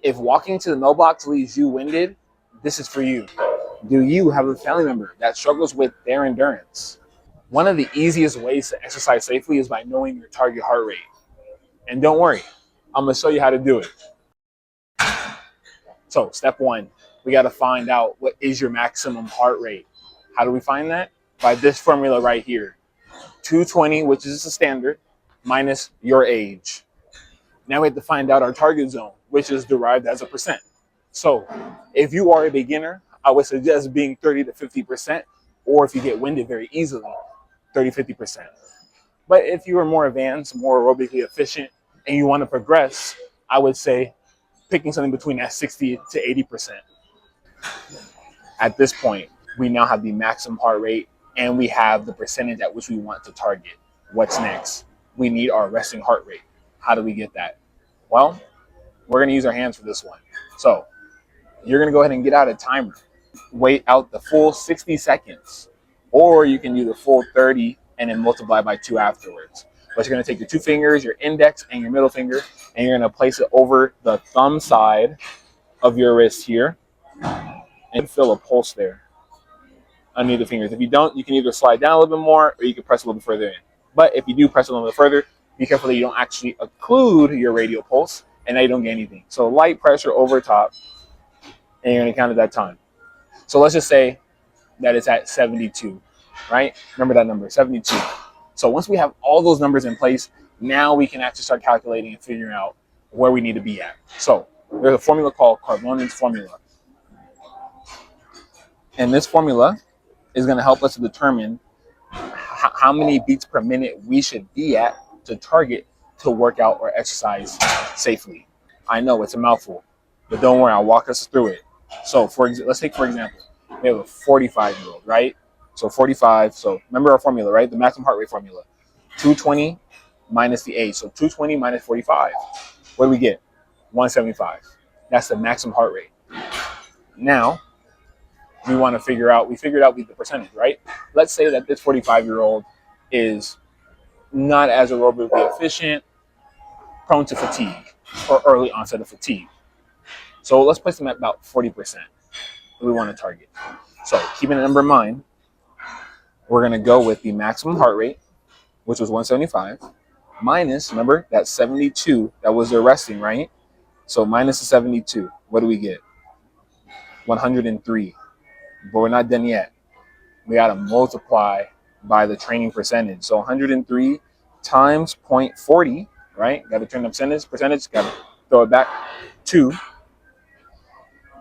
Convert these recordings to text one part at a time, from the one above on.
If walking to the mailbox leaves you winded, this is for you. Do you have a family member that struggles with their endurance? One of the easiest ways to exercise safely is by knowing your target heart rate. And don't worry, I'm going to show you how to do it. So step one, we got to find out what is your maximum heart rate. How do we find that? By this formula right here. 220, which is the standard, minus your age. Now we have to find out our target zone, which is derived as a percent. So if you are a beginner, I would suggest being 30 to 50%, or if you get winded very easily, 30, 50%. But if you are more advanced, more aerobically efficient, and you want to progress, I would say picking something between that 60 to 80%. At this point, we now have the maximum heart rate and we have the percentage at which we want to target. What's next? We need our resting heart rate. How do we get that? Well, we're going to use our hands for this one. So you're going to go ahead and get out a timer. Wait out the full 60 seconds. Or you can do the full 30 and then multiply by 2 afterwards. But you're going to take your 2 fingers, your index and your middle finger, and you're going to place it over the thumb side of your wrist here and feel a pulse there underneath the fingers. If you don't, you can either slide down a little bit more or you can press a little bit further in. But if you do press a little bit further, be careful that you don't actually occlude your radial pulse and now you don't get anything. So light pressure over top, and you're going to count at that time. So let's just say that it's at 72, right? Remember that number, 72. So once we have all those numbers in place, now we can actually start calculating and figuring out where we need to be at. So there's a formula called Karvonen Formula. And this formula is going to help us to determine how many beats per minute we should be at to target to work out or exercise safely. I know it's a mouthful, but don't worry, I'll walk us through it. So let's take, for example, we have a 45-year-old, right? So 45, so remember our formula, right? The maximum heart rate formula. 220 minus the age. So 220 minus 45. What do we get? 175. That's the maximum heart rate. Now, we want to figured out the percentage, right? Let's say that this 45-year-old is not as aerobically efficient, prone to fatigue, or early onset of fatigue. So let's place them at about 40% that we want to target. So keeping a number in mind, we're going to go with the maximum heart rate, which was 175, minus, remember, that 72, that was their resting, right? So minus the 72, what do we get? 103. But we're not done yet. We got to multiply by the training percentage. So 103 times 0.40, right? Got to turn the percentage, got to throw it back 2.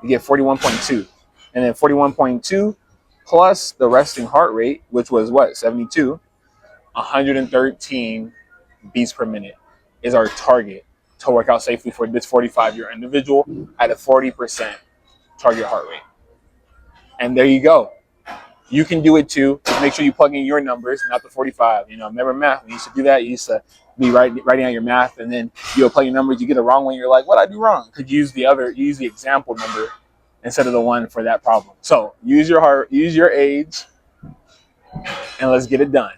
You get 41.2. And then 41.2 plus the resting heart rate, which was what, 72, 113 beats per minute is our target to work out safely for this 45-year individual at a 40% target heart rate. And there you go. You can do it too. Just make sure you plug in your numbers, not the 45. You know, remember math. When you used to do that, you used to be writing out your math, and then you'll plug your numbers. You get a wrong one. You're like, what did I do wrong? Could use the example number instead of the one for that problem. So use your heart, use your age, and let's get it done.